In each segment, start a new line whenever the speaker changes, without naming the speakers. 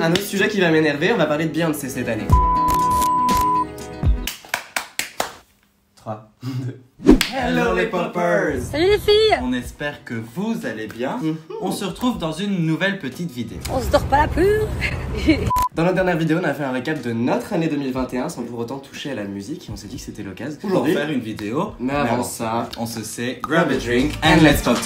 Un autre sujet qui va m'énerver, on va parler de Beyoncé cette année. 3, 2... Hello les poppers!
Salut les filles!
On espère que vous allez bien. On se retrouve dans une nouvelle petite vidéo.
On se dort pas la pure!
Dans notre dernière vidéo, on a fait un récap de notre année 2021 sans pour autant toucher à la musique et on s'est dit que c'était l'occasion
Pour faire une vidéo.
Mais avant ça,
on se sait grab a drink and let's talk.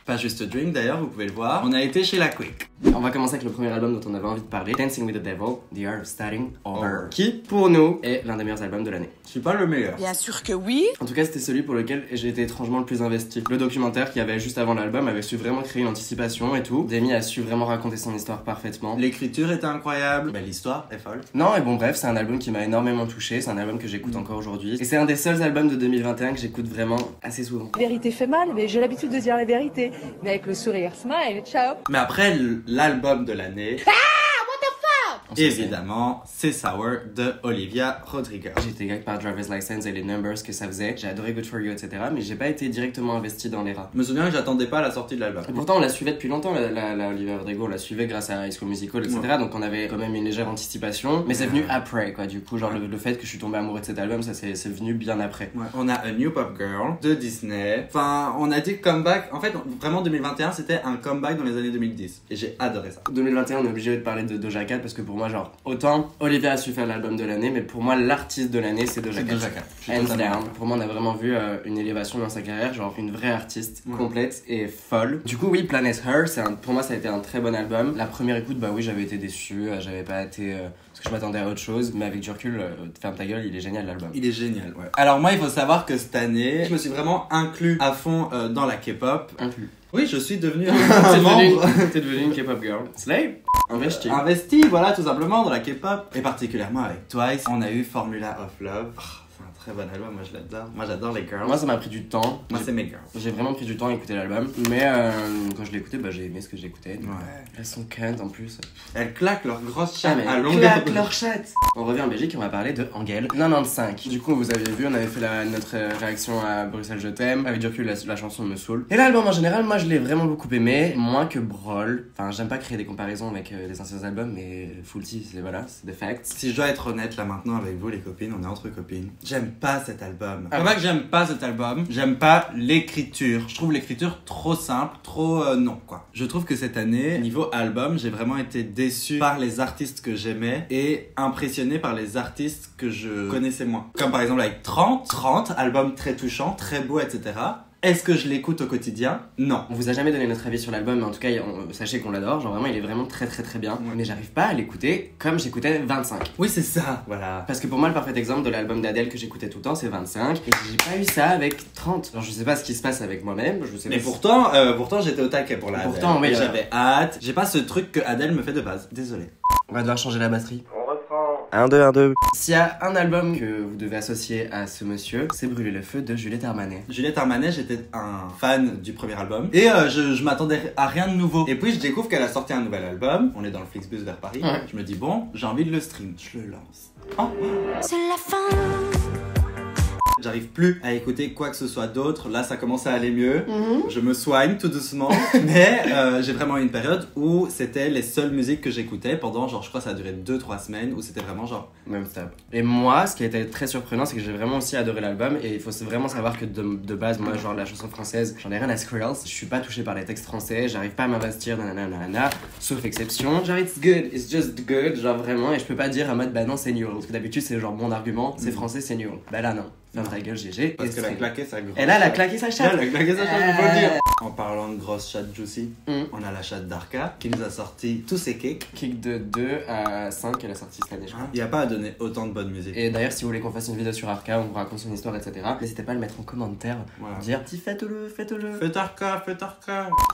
Pas juste drink d'ailleurs, vous pouvez le voir. On a été chez La Quick.
On va commencer avec le premier album dont on avait envie de parler, Dancing with the Devil, The Art of Starting Over, qui pour nous est l'un des meilleurs albums de l'année.
Je suis pas le meilleur.
Bien sûr que oui!
En tout cas, c'était celui pour lequel j'ai été étrangement le plus investi. Le documentaire qui avait juste avant l'album avait su vraiment créer une anticipation et tout. Demi a su vraiment raconter son histoire parfaitement.
L'écriture était incroyable, mais l'histoire est folle.
Non, et bon, bref, c'est un album qui m'a énormément touché. C'est un album que j'écoute encore aujourd'hui. Et c'est un des seuls albums de 2021 que j'écoute vraiment assez souvent.
La vérité fait mal, mais j'ai l'habitude de dire la vérité. Mais avec le sourire, smile, ciao.
Mais après, l'album de l'année. Évidemment, c'est Sour de Olivia Rodrigo.
J'ai été gag par Driver's License et les numbers que ça faisait. J'ai adoré Good For You, etc. Mais j'ai pas été directement investi dans les rats.
Je me souviens que j'attendais pas la sortie de l'album.
Et pourtant, on la suivait depuis longtemps, la Olivia Rodrigo. On la suivait grâce à High School Musical, etc. Ouais. Donc on avait quand même une légère anticipation. Mais c'est venu après, quoi. Du coup, genre le fait que je suis tombé amoureux de cet album, ça c'est venu bien après.
Ouais. On a A New Pop Girl de Disney. Enfin, on a dit comeback. En fait, vraiment 2021, c'était un comeback dans les années 2010. Et j'ai adoré ça.
2021, on est obligé de parler de Doja Cat parce que pour moi, genre, autant Olivia a su faire l'album de l'année, mais pour moi, l'artiste de l'année, c'est Doja Cat. Hands down. Pour moi, on a vraiment vu une élévation dans sa carrière, genre une vraie artiste complète et folle. Du coup, oui, Planet Her, pour moi, ça a été un très bon album. La première écoute, bah oui, j'avais été déçu, j'avais pas été. Parce que je m'attendais à autre chose, mais avec du recul, ferme ta gueule, il est génial l'album.
Il est génial, ouais. Alors, moi, il faut savoir que cette année, je me suis vraiment inclus à fond dans la K-pop.
Inclus.
Oui, je suis devenu un membre.
T'es devenu une K-pop girl. Slay. Investi.
Investi, voilà, tout simplement dans la K-pop. Et particulièrement avec Twice, on a eu Formula of Love. C'est un très bon album, moi je l'adore. Moi j'adore les girls.
Moi ça m'a pris du temps.
Moi c'est mes girls.
J'ai vraiment pris du temps à écouter l'album. Mais quand je l'ai écouté, bah j'ai aimé ce que j'écoutais.
Ouais.
Elles sont cunt en plus.
Elles claquent leur grosse chatte à longueur.
Elles claquent leur chatte. On revient en Belgique et on va parler de Angèle 95. Du coup, vous avez vu, on avait fait notre réaction à Bruxelles Je t'aime. Avec du recul, la chanson me saoule. Et l'album en général, moi je l'ai vraiment beaucoup aimé. Moins que Brawl. Enfin, j'aime pas créer des comparaisons avec des anciens albums, mais Fulty, c'est des facts.
Si je dois être honnête là maintenant avec vous les copines, on est entre copines. J'aime pas cet album. C'est pas que j'aime pas cet album, j'aime pas l'écriture. Je trouve l'écriture trop simple, trop non quoi. Je trouve que cette année, niveau album, j'ai vraiment été déçu par les artistes que j'aimais et impressionné par les artistes que je connaissais moins. Comme par exemple avec 30, album très touchant, très beau, etc. Est-ce que je l'écoute au quotidien? Non. On
vous a jamais donné notre avis sur l'album, mais en tout cas, sachez qu'on l'adore. Genre vraiment, il est vraiment très très très bien. Ouais. Mais j'arrive pas à l'écouter comme j'écoutais 25.
Oui, c'est ça, voilà.
Parce que pour moi, le parfait exemple de l'album d'Adèle que j'écoutais tout le temps, c'est 25. Et j'ai pas eu ça avec 30. Genre, je sais pas ce qui se passe avec moi-même.
Mais pourtant, j'étais au taquet pour la Adèle.
Pourtant, oui.
J'avais hâte. J'ai pas ce truc que Adèle me fait de base. Désolé.
On va devoir changer la batterie.
1, 2, 1, 2.
S'il y a un album que vous devez associer à ce monsieur, c'est Brûler le feu de Juliette Armanet.
Juliette Armanet, j'étais un fan du premier album. Et je m'attendais à rien de nouveau. Et puis je découvre qu'elle a sorti un nouvel album. On est dans le Flixbus vers Paris. Ouais. Je me dis bon, j'ai envie de le stream. Je le lance. Oh.
C'est la fin.
J'arrive plus à écouter quoi que ce soit d'autre. Là, ça commence à aller mieux. Je me soigne tout doucement. Mais j'ai vraiment eu une période où c'était les seules musiques que j'écoutais pendant, genre, je crois que ça a duré 2-3 semaines où c'était vraiment genre...
Même stop. Et moi, ce qui a été très surprenant, c'est que j'ai vraiment aussi adoré l'album. Et il faut vraiment savoir que de base, moi, genre, la chanson française, j'en ai rien à Skrillex. Je suis pas touché par les textes français. J'arrive pas à m'investir, nanana. Sauf exception. Genre, it's good. It's just good. Genre, vraiment. Et je peux pas dire en mode, bah non, c'est nul. Parce que d'habitude, c'est genre mon argument. C'est français, c'est nul. Bah là, non. Ferme ta gueule, GG.
Parce qu'elle a claqué sa grosse chatte.
Elle a claqué sa chatte.
Elle a claqué sa chatte, il faut le dire. En parlant de grosse chatte juicy, on a la chatte d'Arca qui nous a sorti tous ses kicks.
Kick de 2 à 5, elle a sorti cette année, je crois.
Il n'y a pas à donner autant de bonne musique.
Et d'ailleurs, si vous voulez qu'on fasse une vidéo sur Arca, on vous raconte son histoire, etc., n'hésitez pas à le mettre en commentaire. Voilà. Dire, faites-le.
Faites Arca.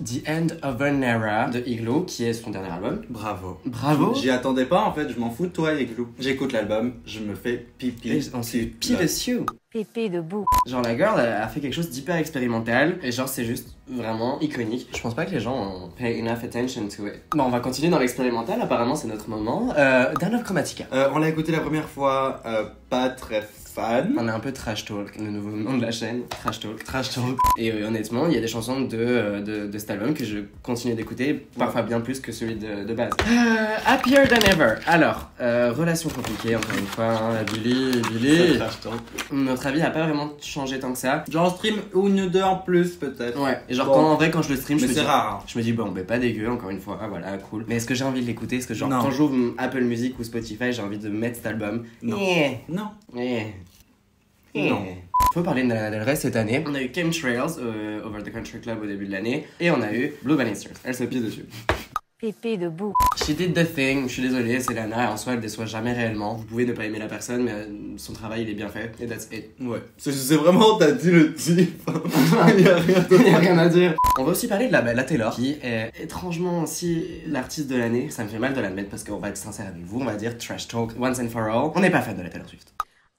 The End of an Era de Igloo, qui est son dernier album.
Bravo.
J'y
attendais pas, en fait, je m'en fous de toi, Igloo. J'écoute l'album, je me fais pipi.
On se fait pipi dessus.
Pépé debout.
Genre la girl a fait quelque chose d'hyper expérimental et genre c'est juste vraiment iconique. Je pense pas que les gens ont pay enough attention to it. Bon, on va continuer dans l'expérimental, apparemment c'est notre moment. Down of Chromatica.
On l'a écouté la première fois, pas très fan.
On est un peu Trash Talk, le nouveau nom de la chaîne, Trash Talk.
Trash talk.
Et honnêtement, il y a des chansons de cet album que je continue d'écouter, parfois bien plus que celui de base. Happier Than Ever. Alors, relation compliquée, encore une fois, hein, Billy.
Trash talk.
Notre avis a pas vraiment changé tant que ça.
Genre stream une ou deux en plus peut-être.
Ouais, et genre
Bon.
en vrai quand je le stream,
Mais c'est rare.
je me dis bon, pas dégueu, encore une fois, voilà, cool. Mais est-ce que j'ai envie de l'écouter? Est-ce que genre
Non.
quand j'ouvre Apple Music ou Spotify, j'ai envie de mettre cet album?
Non.
Eh.
Non.
Eh.
Non.
Faut parler de Lana Del Rey cette année. On a eu Chemtrails Over the Country Club au début de l'année. Et on a eu Blue Bannisters. Elle se pisse dessus.
Pépé de boue.
She did the thing. Je suis désolé, c'est Lana. En soi, elle déçoit jamais réellement. Vous pouvez ne pas aimer la personne, mais son travail, il est bien fait. Et that's it.
Ouais. C'est vraiment, t'as dit le type. Il y a rien d'autre.
Il y a rien à dire. On va aussi parler de la Taylor, qui est étrangement aussi l'artiste de l'année. Ça me fait mal de l'admettre parce qu'on va être sincère avec vous. On va dire trash talk once and for all. On n'est pas fan de la Taylor Swift.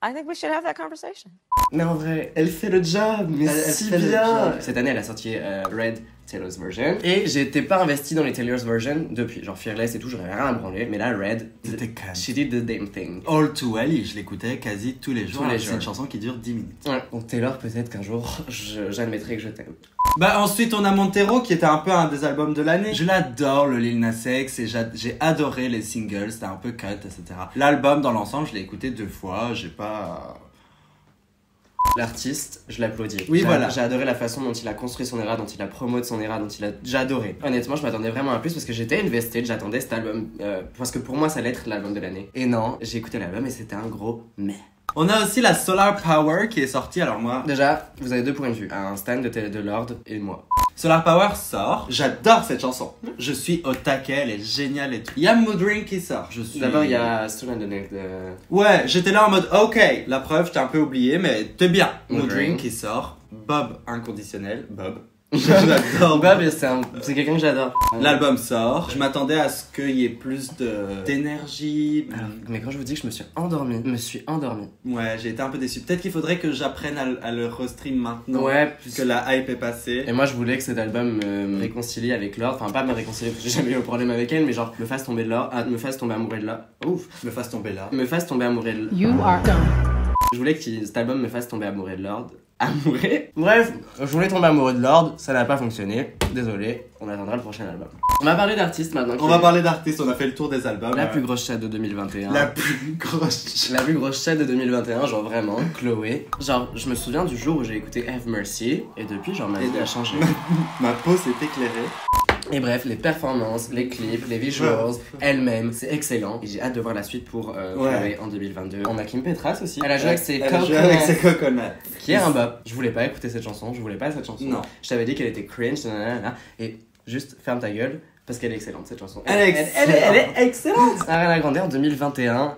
I think we should have that conversation.
Mais en vrai, elle fait le job, mais
Elle
si
fait le
bien.
job.
Cette année, elle a sorti Red, Taylor's version. Et j'étais pas investi dans les Taylor's version depuis. Genre Fearless et tout, j'aurais rien à branler. Mais là, Red,
C'était calme.
she did the damn thing.
All Too Well, je l'écoutais quasi tous les jours.
Tous les
C'est
jours.
une chanson qui dure 10 minutes.
Ouais. Donc Taylor, peut-être qu'un jour, j'admettrai que je t'aime.
Bah ensuite on a Montero qui était un peu un des albums de l'année. Je l'adore le Lil Nas X et j'ai adoré les singles, c'était un peu cut, etc. L'album dans l'ensemble je l'ai écouté 2 fois, j'ai pas...
L'artiste, je l'applaudis.
Oui, voilà.
J'ai adoré la façon dont il a construit son era, dont il a promote son era, j'ai adoré. Honnêtement, je m'attendais vraiment à plus parce que j'étais invested, j'attendais cet album. Parce que pour moi, ça allait être l'album de l'année. Et non, j'ai écouté l'album et c'était un gros meh.
On a aussi la Solar Power qui est sortie, alors moi...
Déjà, vous avez 2 points de vue. Un stan de Lord et moi.
Solar Power sort, j'adore cette chanson. Je suis au taquet, elle est géniale et tout. Il y a Mood Ring qui sort, je suis...
D'abord, il y a Stolen the Neck de...
Ouais, j'étais là en mode, ok, la preuve, je t'ai un peu oublié, mais t'es bien.
Mood
Mood
Ring
Ring qui sort, Bob inconditionnel, Bob. J'adore
Bob, c'est quelqu'un que j'adore.
L'album sort, je m'attendais à ce qu'il y ait plus d'énergie.
Mais quand je vous dis que je me suis endormi,
Ouais, j'ai été un peu déçu. Peut-être qu'il faudrait que j'apprenne à le restream maintenant.
Ouais,
Puisque la hype est passée.
Et moi, je voulais que cet album me réconcilie avec Lord. Enfin, pas me réconcilier parce que j'ai jamais eu de problème avec elle, mais genre me fasse tomber de Lord, me fasse tomber amoureux de Lord. Ouf,
Me fasse tomber là.
me fasse tomber amoureux de Lord.
You are dumb.
Je voulais que cet album me fasse tomber amoureux de Lord. Amoureux. Bref, je voulais tomber amoureux de Lord, ça n'a pas fonctionné. Désolé, on attendra le prochain album. On va parler d'artistes maintenant.
On va parler d'artistes, on a fait le tour des albums.
La plus grosse chatte de 2021.
La plus grosse.
La plus grosse chatte de 2021, genre vraiment, Chloé. Genre, je me souviens du jour où j'ai écouté Have Mercy, et depuis, genre, ma vie a changé.
Ma peau s'est éclairée.
Et bref, les performances, les clips, les visuals, elle-même, c'est excellent. Et j'ai hâte de voir la suite pour Chloé en 2022. On a Kim Petras aussi. Elle a joué avec ses
coconuts.
Qui est un bop. Je voulais pas écouter cette chanson, je voulais pas cette chanson.
Non.
Je t'avais dit qu'elle était cringe, nanana, et juste ferme ta gueule. Parce qu'elle est excellente cette chanson.
Elle est excellente.
Ariana Grande en 2021.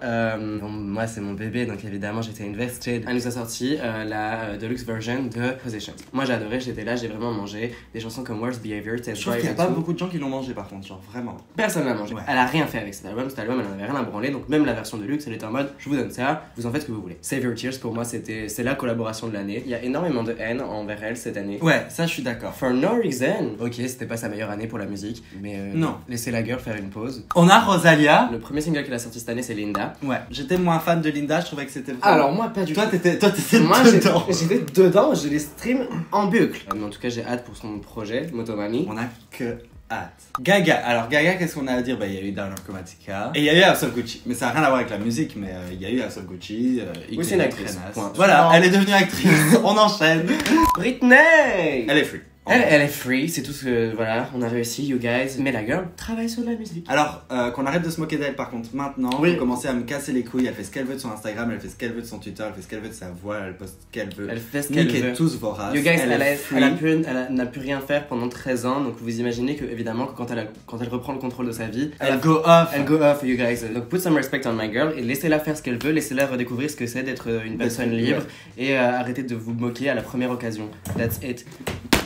Bon, moi c'est mon bébé donc évidemment j'étais invested. Elle nous a sorti la deluxe version de Positions. Moi j'ai adoré, j'étais là, j'ai vraiment mangé. Des chansons comme Worst Behavior, Test
Je trouve
Drive
qu'il y a
et
pas
tout.
beaucoup de gens qui l'ont mangé par contre, genre vraiment.
Personne l'a mangé.
Ouais.
Elle a rien fait avec cet album elle en avait rien à branler. Donc même la version deluxe, elle était en mode je vous donne ça, vous en faites ce que vous voulez. Save Your Tears pour moi c'est la collaboration de l'année. Il y a énormément de haine envers elle cette année.
Ouais, ça je suis d'accord.
For no reason. Ok, c'était pas sa meilleure année pour la musique, mais
Non.
laissez la girl faire une pause.
On a Rosalia.
Le premier single qu'elle a sorti cette année c'est Linda.
Ouais, j'étais moins fan de Linda, je trouvais que c'était vraiment...
Alors moi pas du
Toi
tout.
t'étais
Moi
dedans.
j'étais dedans, je les stream en bucle. Mais en tout cas j'ai hâte pour son projet, Motomami.
On a que hâte. Gaga, alors Gaga, qu'est-ce qu'on a à dire? Bah il y a eu Down Chromatica et il y a eu House of Gucci. Mais ça n'a rien à voir avec la musique, mais il y a eu House of Gucci.
Oui, c'est une actrice. Point.
Voilà,
Non.
elle est devenue actrice. On enchaîne.
Britney.
Elle est free.
Elle est free, c'est tout ce que, voilà, on a réussi, you guys. Mais la girl travaille sur de la musique.
Alors, qu'on arrête de se moquer d'elle par contre, maintenant,
Oui.
faut commencer à me casser les couilles. Elle fait ce qu'elle veut de son Instagram, elle fait ce qu'elle veut de son Twitter, elle fait ce qu'elle veut de sa voix, elle poste ce qu'elle veut.
Elle fait ce qu'elle
Niquez
veut.
tous vos races.
You guys,
elle
n'a pu rien faire pendant 13 ans, donc vous imaginez que, évidemment, que quand elle reprend le contrôle de sa vie,
elle go off.
Elle go off, you guys. Donc put some respect on my girl et laissez-la faire ce qu'elle veut, laissez-la redécouvrir ce que c'est d'être une personne libre et arrêtez de vous moquer à la première occasion. That's it.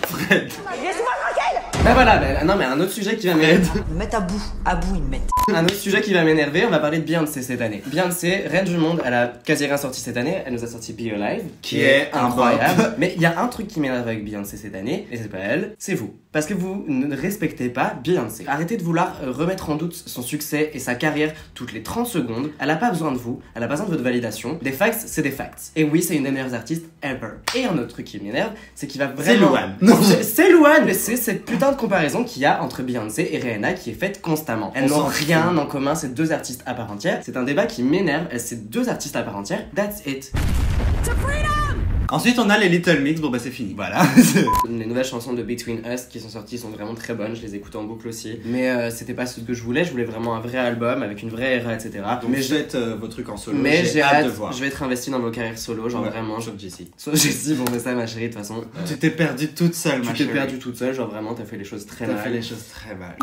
Fred.
Laisse-moi tranquille.
Bah voilà, non mais un autre sujet qui va m'énerver.
Me mettre à bout, ils me mettent.
Un autre sujet qui va m'énerver, on va parler de Beyoncé cette année. Beyoncé, reine du monde, elle a quasi rien sorti cette année, elle nous a sorti Be Alive,
qui est incroyable.
Mais il y a un truc qui m'énerve avec Beyoncé cette année, et c'est pas elle, c'est vous. Parce que vous ne respectez pas Beyoncé. Arrêtez de vouloir remettre en doute son succès et sa carrière toutes les 30 secondes. Elle a pas besoin de vous, elle a pas besoin de votre validation. Des facts, c'est des facts. Et oui, c'est une des meilleures artistes ever. Et un autre truc qui m'énerve, c'est qu'il va vraiment...
C'est Louane.
C'est Louane, mais c'est cette putain de comparaison qu'il y a entre Beyoncé et Rihanna qui est faite constamment. Elles n'ont rien en commun, c'est deux artistes à part entière. C'est un débat qui m'énerve, c'est deux artistes à part entière. That's it.
Ensuite, on a les Little Mix. Bon, bah, c'est fini. Voilà.
Les nouvelles chansons de Between Us qui sont sorties sont vraiment très bonnes. Je les écoute en boucle aussi. Mais c'était pas ce que je voulais. Je voulais vraiment un vrai album avec une vraie era, etc.
Donc, mais je vais être vos trucs en solo.
Mais j'ai hâte
de voir.
Je vais être investi dans vos carrières solo. Genre vraiment.
Sauf Jessie.
Sauf Jessie, bon, mais ça, ma chérie, de toute façon.
Tu t'es perdue toute seule, ma chérie.
Tu t'es perdue toute seule. Genre vraiment, t'as fait les choses très mal.
T'as fait les choses très mal.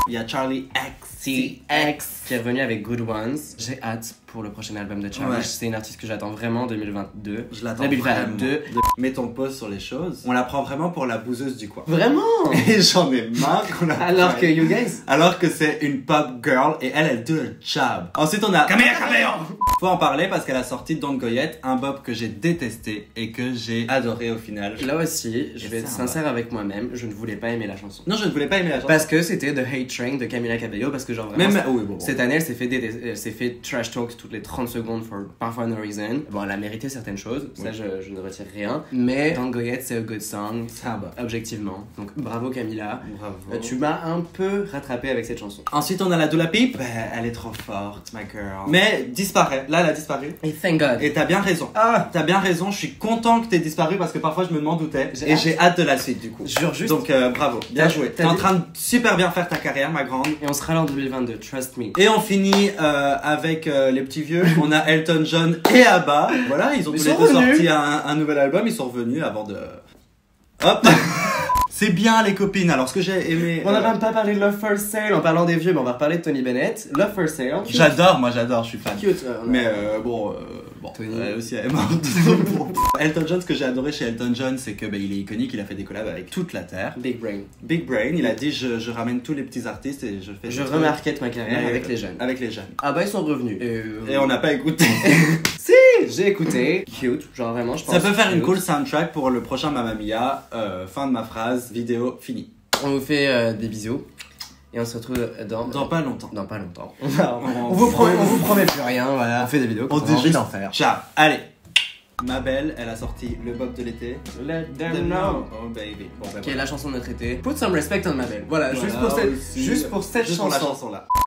Il y a Charlie XCX
qui est revenu avec Good Ones. J'ai hâte pour le prochain album de Charlie.
Ouais.
C'est une artiste que j'attends vraiment en 2022.
Je l'attends
2022.
Mettons pause sur les choses. On la prend vraiment pour la bouseuse du coin.
Vraiment.
Et j'en ai marre qu'on la
Alors que You Guys.
Alors que c'est une pop girl et elle do le job. Ensuite on a Camilla Cabello. Faut en parler parce qu'elle a sorti Don't Goyette, un bop que j'ai détesté et que j'ai adoré au final.
Là aussi, je vais être sincère avec moi-même, je ne voulais pas aimer la chanson.
Non, je ne voulais pas aimer la chanson.
Parce que c'était The Hate Train de Camila Cabello, parce que genre vraiment,
même oui, bon.
Cette année, elle s'est fait trash talk toutes les 30 secondes for parfois no reason. Bon, elle a mérité certaines choses, ça je ne retire rien. Mais Don't Goyette, c'est a good song, objectivement. Donc bravo Camila.
Bravo.
Tu m'as un peu rattrapé avec cette chanson.
Ensuite, on a la Dula Peep. Elle est trop forte, ma girl. Mais disparaît. Là, elle a disparu.
Et thank God.
Et t'as bien raison. T'as bien raison. Je suis content que t'aies disparu parce que parfois je me demande où t'es. Et j'ai hâte de la suite du coup.
Jure juste.
Donc bravo, bien joué. T'es en train de super bien faire ta carrière, ma grande.
Et on sera là en 2022, trust me.
Et on finit avec les petits vieux. On a Elton John et ABBA. Voilà, ils ont tous les deux sorti un nouvel album. Ils sont revenus avant de... Hop. C'est bien les copines. Alors ce que j'ai aimé...
On n'a même pas parlé de Love for Sale en parlant des vieux, mais on va reparler de Tony Bennett. Love for Sale.
J'adore, je suis fan.
Cute.
Mais bon, Tony aussi elle est morte. Elton John, ce que j'ai adoré chez Elton John, c'est que il est iconique, il a fait des collabs avec toute la terre.
Big Brain.
Big Brain, il a dit je ramène tous les petits artistes et je fais...
Je remarquette ma carrière avec les jeunes.
Avec les jeunes.
Ah bah ils sont revenus.
Et on n'a pas écouté.
Si, j'ai écouté. Cute, genre vraiment je pense.
Ça peut faire une cool soundtrack pour le prochain Mamma Mia. Fin de ma phrase, vidéo finie.
On vous fait des bisous. Et on se retrouve dans
pas longtemps.
Dans pas longtemps. On vous promet plus rien, voilà. On fait des vidéos.
On dit juste
d'en faire.
Ciao. Allez. Ma belle, elle a sorti le bop de l'été.
Let them know.
Oh baby. Bon,
qui est la chanson de notre été. Put some respect on ma belle. Voilà, juste pour cette chanson.
Juste pour la chanson là.